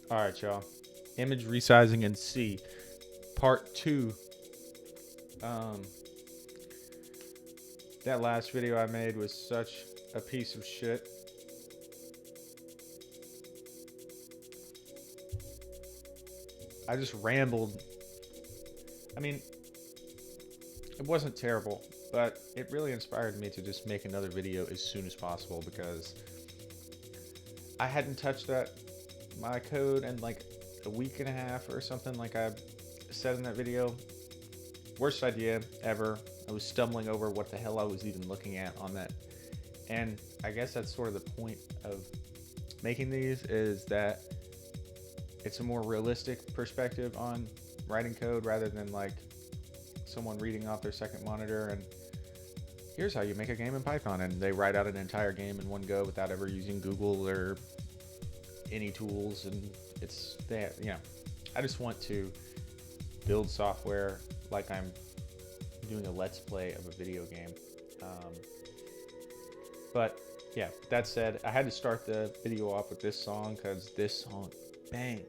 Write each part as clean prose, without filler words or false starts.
All right, y'all. Image resizing in C, part 2. Um, that last video I made was such a piece of shit. I just rambled. I mean, it wasn't terrible, but it really inspired me to just make another video as soon as possible because I hadn't touched my code in like a week and a half or something, like I said in that video. Worst idea ever. I was stumbling over what the hell I was even looking at on that. And I guess that's sort of the point of making these, is that it's a more realistic perspective on writing code rather than like someone reading off their second monitor and here's how you make a game in Python, and they write out an entire game in one go without ever using Google or any tools. And it's that, I just want to build software like I'm doing a let's play of a video game. But yeah, that said, I had to start the video off with this song because this song bangs.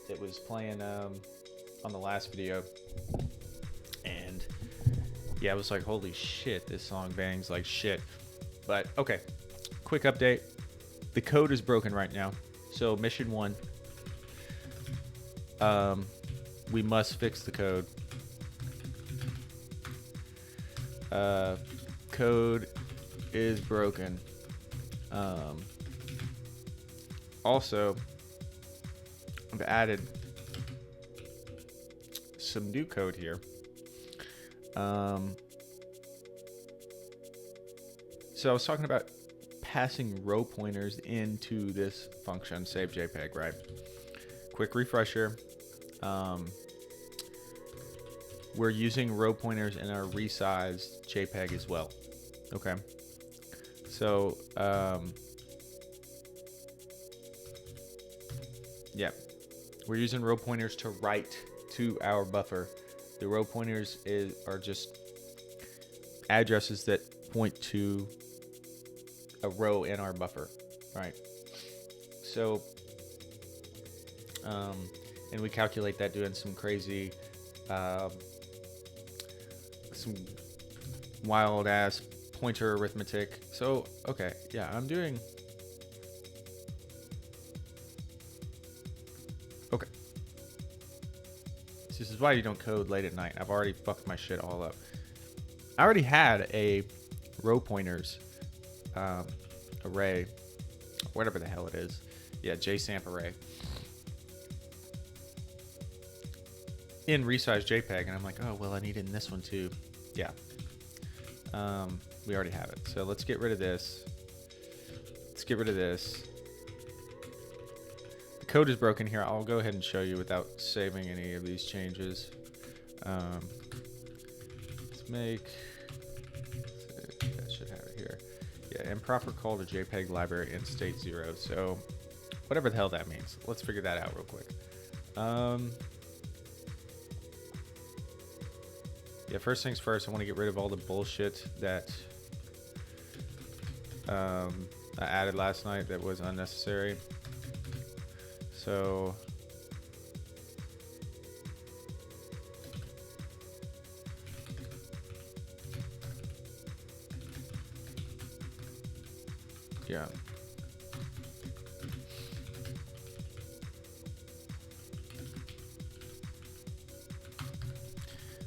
It was playing on the last video, and yeah, I was like, holy shit, this song bangs like shit. But okay, quick update. The code is broken right now. So mission 1, we must fix the code. Code is broken. Also, I've added some new code here. So I was talking about passing row pointers into this function, save JPEG, right? Quick refresher. We're using row pointers in our resized JPEG as well. Okay. So, yeah, we're using row pointers to write to our buffer. The row pointers are just addresses that point to a row in our buffer, right? So, and we calculate that doing some crazy, some wild ass pointer arithmetic. So, okay, yeah, I'm doing. Okay. This is why you don't code late at night. I've already fucked my shit all up. I already had a row pointers array, whatever the hell it is. Yeah, JSAMP array in resized JPEG, and I'm like, oh well, I need it in this one too. Yeah, we already have it. So let's get rid of this. Let's get rid of this. The code is broken here. I'll go ahead and show you without saving any of these changes. Let's make. I should have it here. Yeah, improper call to JPEG library in state 0. So whatever the hell that means. Let's figure that out real quick. Yeah, first things first, I want to get rid of all the bullshit that I added last night that was unnecessary. So yeah.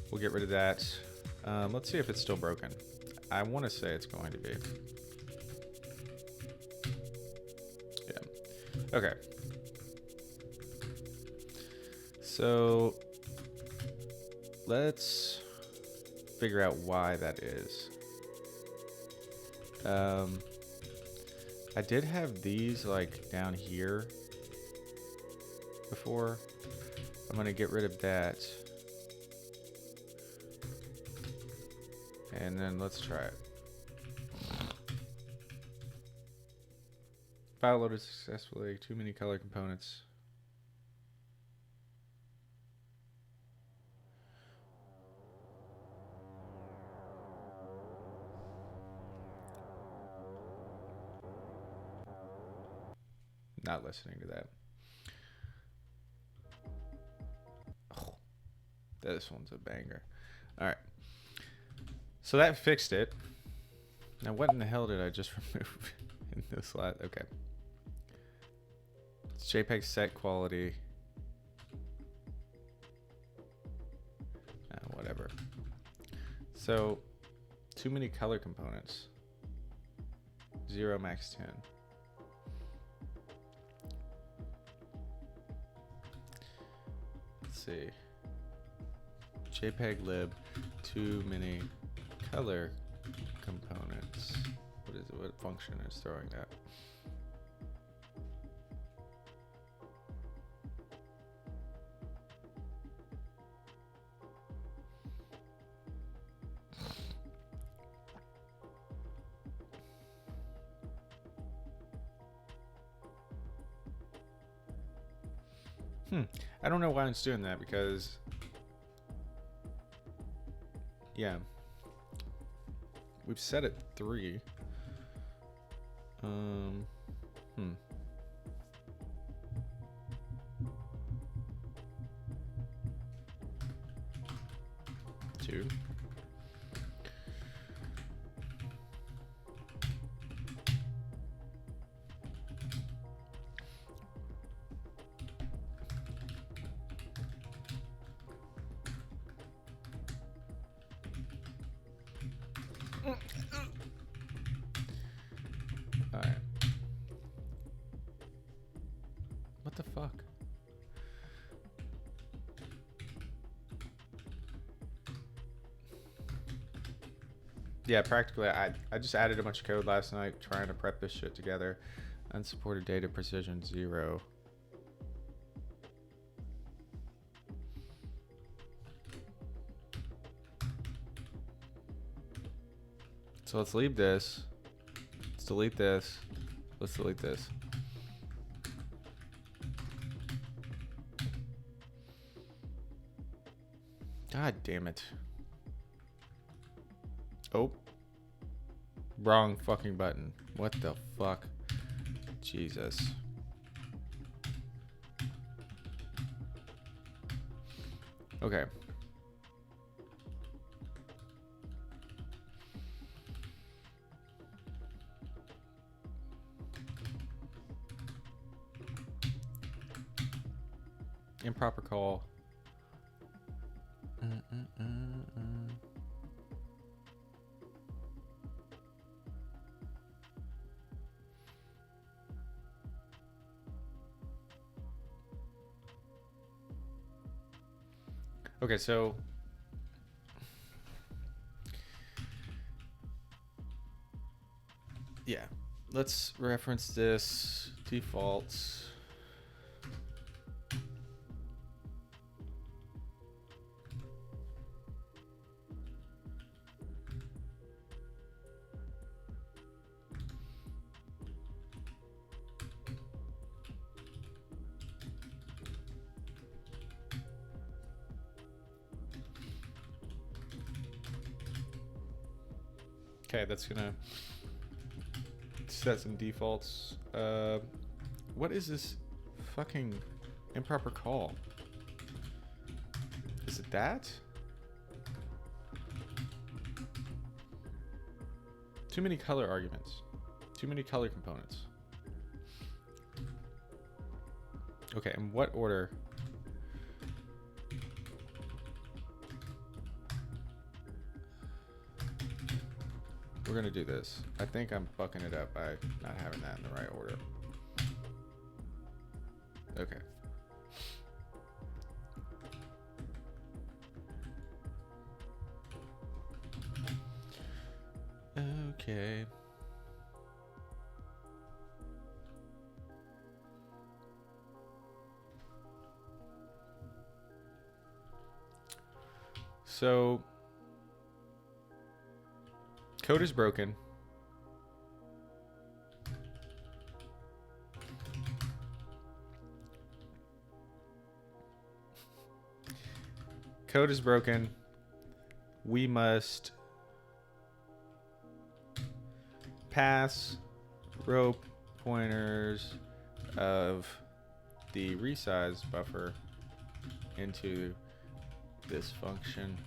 We'll get rid of that. Let's see if it's still broken. I want to say it's going to be. Yeah. Okay. So let's figure out why that is. I did have these like down here before. I'm going to get rid of that. And then let's try it. File loaded successfully. Too many color components. Not listening to that. Oh, this one's a banger. All right. So that fixed it. Now, what in the hell did I just remove in this last? Okay. It's JPEG set quality. Whatever. So, too many color components. 0 max 10. Let's see. JPEG lib, too many color components. What is it? What function is throwing that? I don't know why it's doing that because, yeah, we've set it 3. 2. Alright. What the fuck? Yeah, practically, I just added a bunch of code last night trying to prep this shit together. Unsupported data precision 0. So let's leave this. Let's delete this. Let's delete this. God damn it. Oh. Wrong fucking button. What the fuck? Jesus. Okay. Improper call. Okay, so yeah, let's reference this defaults. Okay, that's gonna set some defaults. What is this fucking improper call? Is it that? Too many color arguments. Too many color components. Okay, in what order? We're gonna do this. I think I'm fucking it up by not having that in the right order. Okay. Okay. So code is broken. Code is broken. We must pass rope pointers of the resize buffer into this function,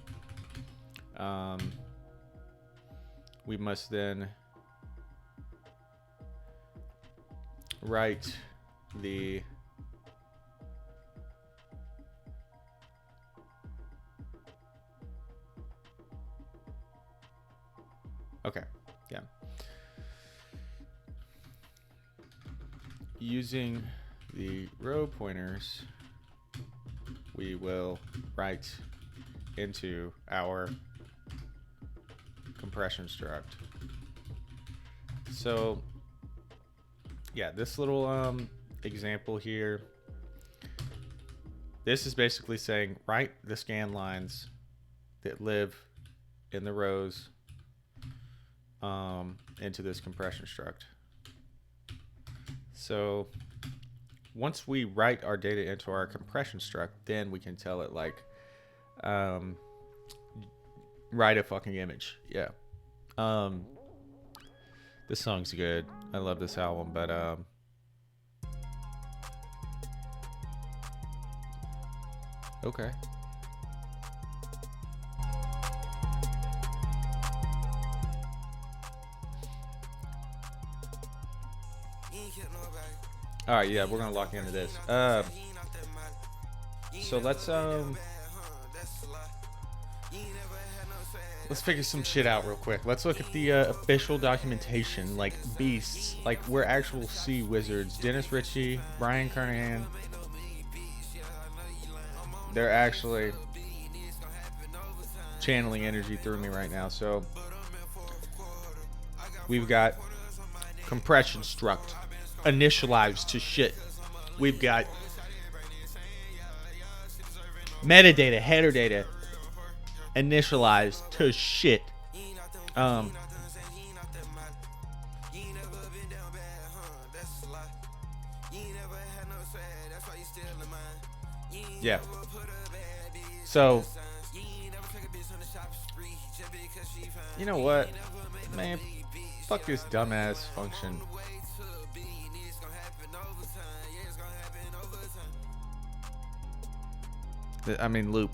we must then write the using the row pointers, we will write into our compression struct. So yeah, this little example here, this is basically saying write the scan lines that live in the rows into this compression struct. So once we write our data into our compression struct, then we can tell it like write a fucking image. Yeah. This song's good. I love this album, but okay. All right, yeah, we're gonna lock into this. So let's figure some shit out real quick. Let's look at the official documentation, like beasts, like we're actual sea wizards. Dennis Ritchie, Brian Kernahan, they're actually channeling energy through me right now. So we've got compression struct initialized to shit. We've got metadata, header data initialized to shit. Yeah. So, you know what, man? Fuck this dumbass function. I mean loop.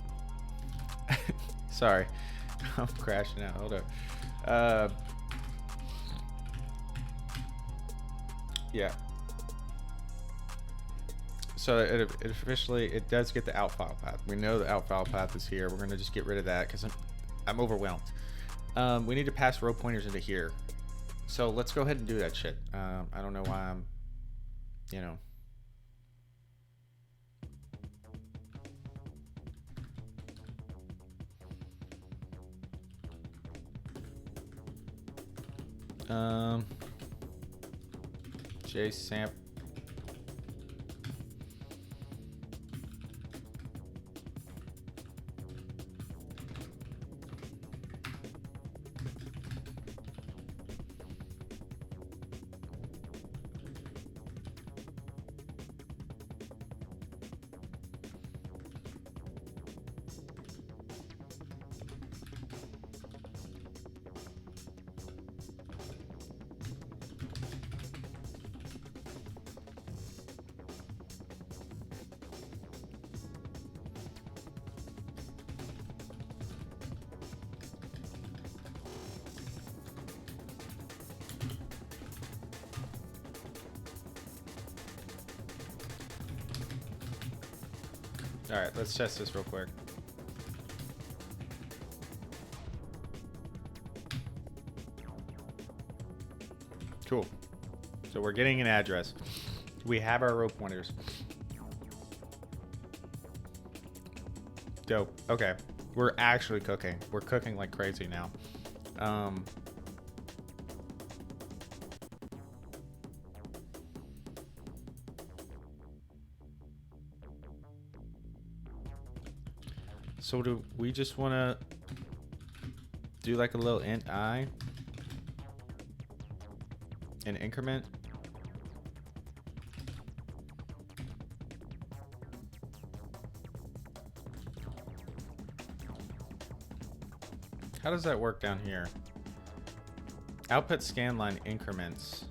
Sorry, I'm crashing out. Hold up. Yeah. So it officially does get the out file path. We know the out file path is here. We're gonna just get rid of that because I'm overwhelmed. We need to pass row pointers into here. So let's go ahead and do that shit. I don't know why I'm, you know. JSamp. All right, let's test this real quick. Cool. So we're getting an address. We have our row pointers. Dope. Okay. We're actually cooking. We're cooking like crazy now. So do we just want to do like a little int I and increment? How does that work down here? Output scan line increments.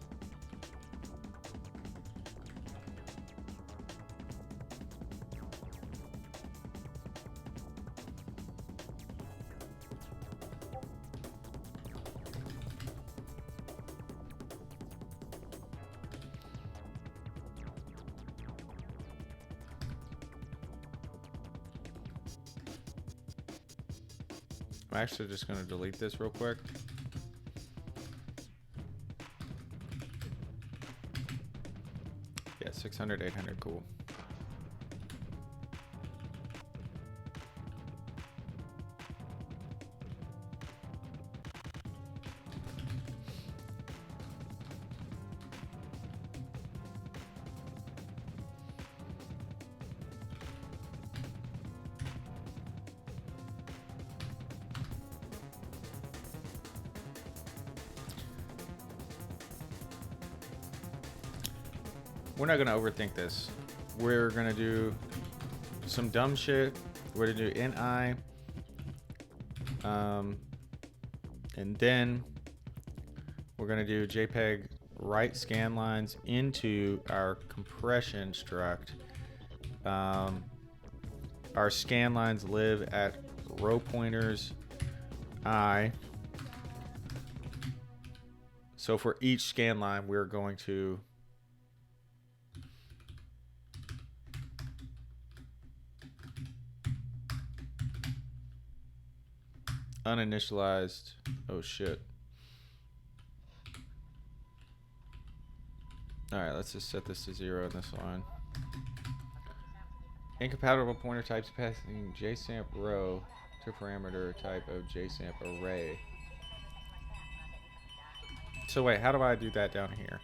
I'm actually just going to delete this real quick. Yeah, 600, 800, cool. We're not going to overthink this. We're going to do some dumb shit. We're going to do NI. And then we're going to do JPEG write scan lines into our compression struct. Our scan lines live at row pointers I. So for each scan line, we're going to uninitialized. Oh shit. All right, let's just set this to 0 in this line. Incompatible pointer types passing JSamp row to parameter type of JSamp array. So wait, how do I do that down here?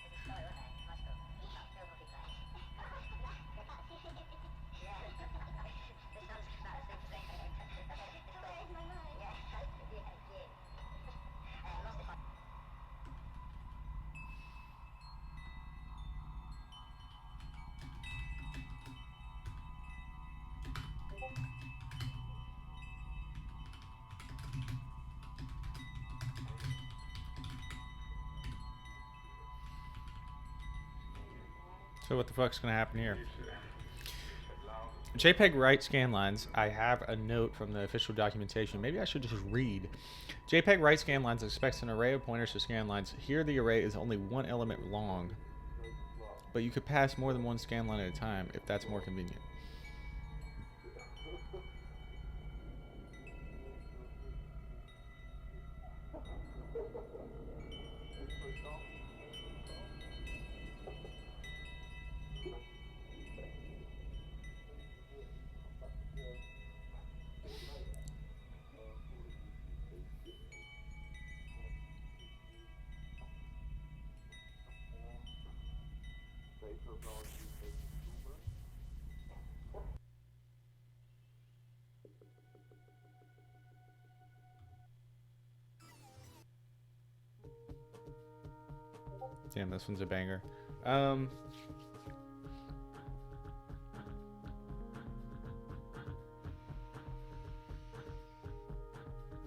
So what the fuck's gonna happen here? JPEG write scan lines. I have a note from the official documentation. Maybe I should just read. JPEG write scan lines expects an array of pointers to scan lines. Here the array is only one element long, but you could pass more than one scan line at a time if that's more convenient. Damn, this one's a banger.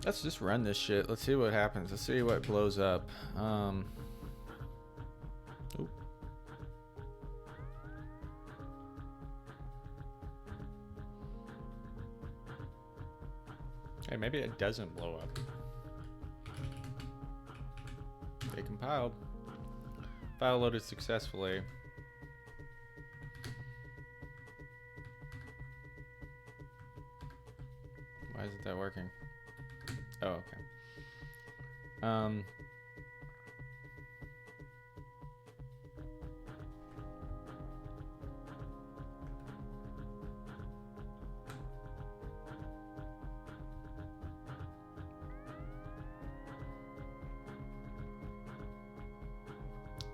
Let's just run this shit. Let's see what happens. Let's see what blows up. Oop. Hey, maybe it doesn't blow up. They compiled. File loaded successfully. Why isn't that working? Oh, okay.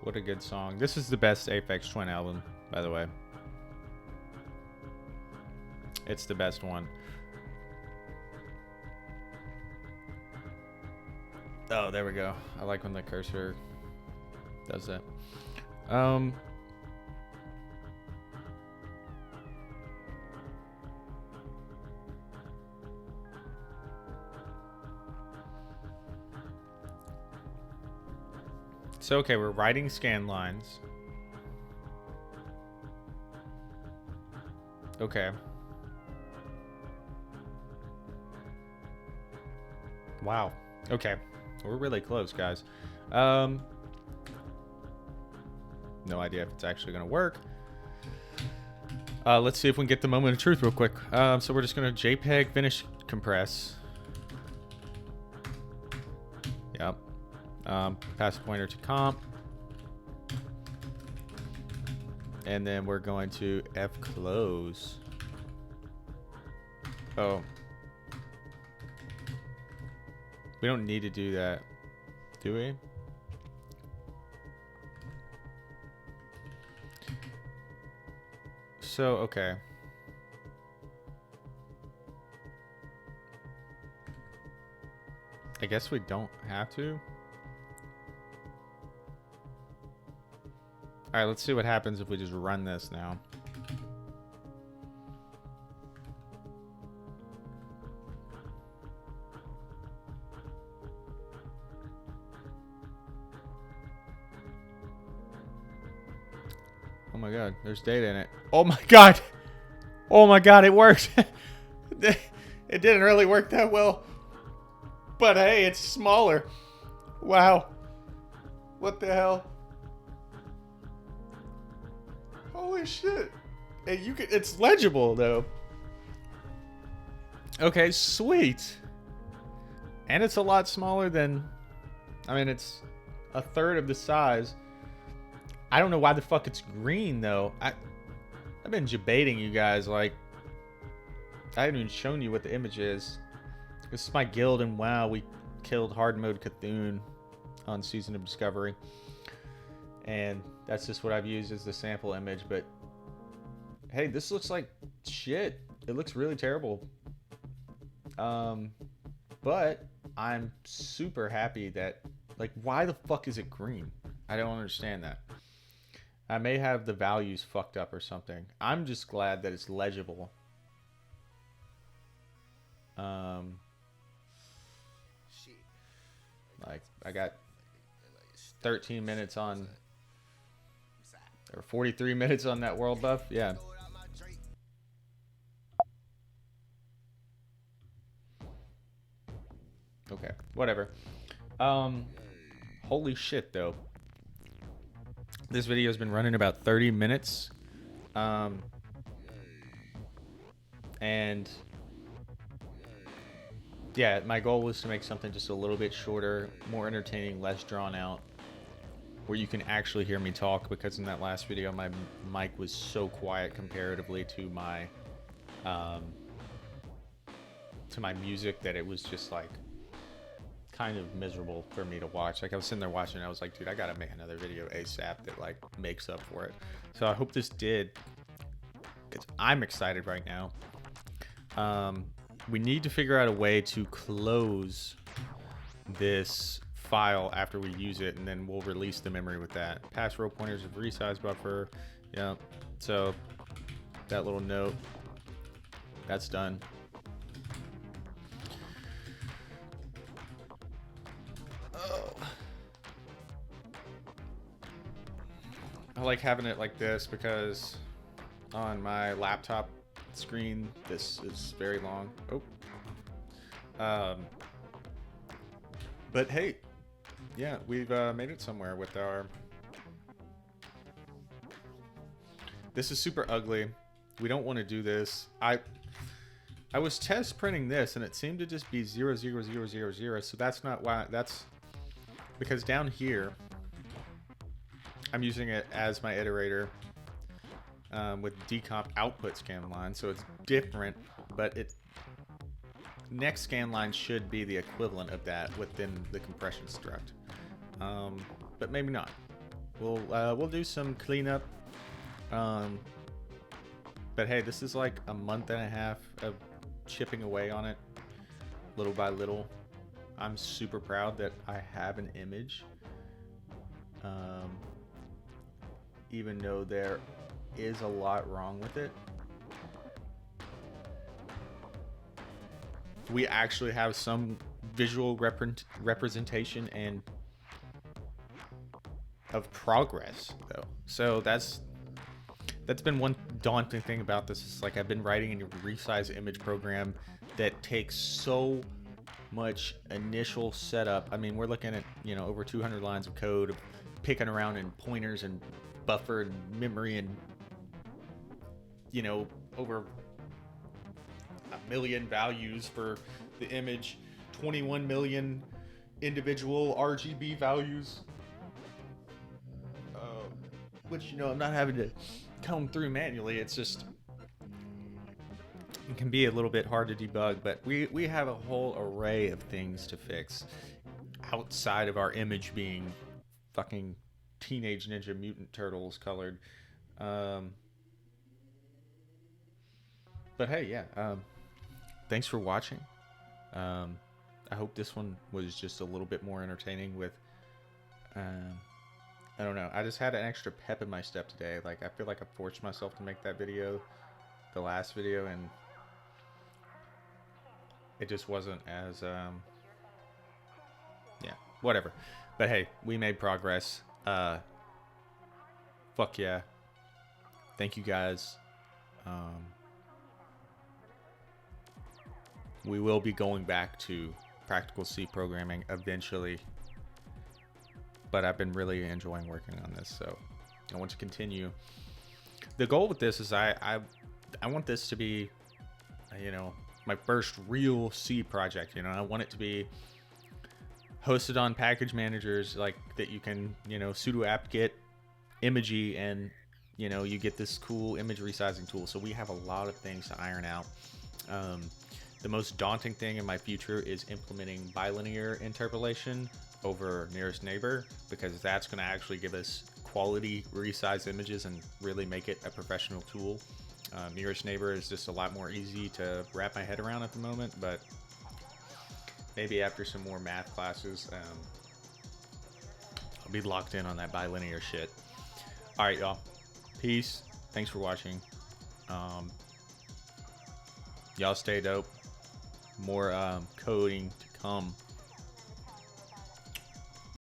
What a good song. This is the best Aphex Twin album, by the way. It's the best one. Oh, there we go. I like when the cursor does that. So, okay, we're writing scan lines. Okay. Wow. Okay. We're really close, guys. No idea if it's actually going to work. Let's see if we can get the moment of truth real quick. So we're just going to JPEG finish compress. Pass pointer to comp. And then we're going to F close. Oh. We don't need to do that, do we? So, okay. I guess we don't have to. Alright, let's see what happens if we just run this now. Oh my god, there's data in it. Oh my god! Oh my god, it worked! It didn't really work that well. But hey, it's smaller. Wow. What the hell? Holy shit. Hey, you can, it's legible though. Okay, sweet. And it's a lot smaller than, I mean, it's a third of the size. I don't know why the fuck it's green though. I've been debating you guys, like, I haven't even shown you what the image is. This is my guild, and wow, we killed hard mode Cthulhu on Season of Discovery. And that's just what I've used as the sample image, but hey, this looks like shit. It looks really terrible. But I'm super happy that, like, why the fuck is it green? I don't understand that. I may have the values fucked up or something. I'm just glad that it's legible. Like, I got 13 minutes on, or 43 minutes on that world buff. Yeah. Okay, whatever. Holy shit, though. This video has been running about 30 minutes. And yeah, my goal was to make something just a little bit shorter, more entertaining, less drawn out, where you can actually hear me talk, because in that last video my mic was so quiet comparatively to my music that it was just like kind of miserable for me to watch. Like, I was sitting there watching and I was like, dude, I gotta make another video ASAP that like makes up for it. So I hope this did, because I'm excited right now. We need to figure out a way to close this file after we use it, and then we'll release the memory with that. Pass row pointers of resize buffer. Yeah, so that little note, that's done. Oh. I like having it like this because on my laptop screen this is very long. But hey, yeah, we've made it somewhere with our, this is super ugly. We don't want to do this. I was test printing this and it seemed to just be 0, 0, 0, 0, 0. So that's not why. That's because down here I'm using it as my iterator with decomp output scan line, so it's different, but it next scan line should be the equivalent of that within the compression struct, but maybe not. We'll do some cleanup, but hey, this is like a month and a half of chipping away on it little by little. I'm super proud that I have an image, even though there is a lot wrong with it. We actually have some visual representation and of progress though. So that's been one daunting thing about this. Is like, I've been writing a resize image program that takes so much initial setup. I mean, we're looking at, you know, over 200 lines of code, picking around in pointers and buffer and memory, and, you know, over 1 million values for the image, 21 million individual RGB values, which, you know, I'm not having to comb through manually. It's just, it can be a little bit hard to debug, but we have a whole array of things to fix outside of our image being fucking Teenage Ninja Mutant Turtles colored. Um, but hey, yeah, thanks for watching. Um, I hope this one was just a little bit more entertaining with, I don't know. I just had an extra pep in my step today. Like, I feel like I forced myself to make that video, the last video, and it just wasn't as, yeah, whatever. But hey, we made progress. Fuck yeah. Thank you guys. We will be going back to practical C programming eventually, but I've been really enjoying working on this, so I want to continue. The goal with this is I want this to be, you know, my first real C project. You know, I want it to be hosted on package managers like that. You can, you know, sudo apt-get imagey, and you know, you get this cool image resizing tool. So we have a lot of things to iron out. The most daunting thing in my future is implementing bilinear interpolation over nearest neighbor, because that's going to actually give us quality resized images and really make it a professional tool. Nearest neighbor is just a lot more easy to wrap my head around at the moment, but maybe after some more math classes, I'll be locked in on that bilinear shit. All right, y'all. Peace. Thanks for watching. Y'all stay dope. More coding to come.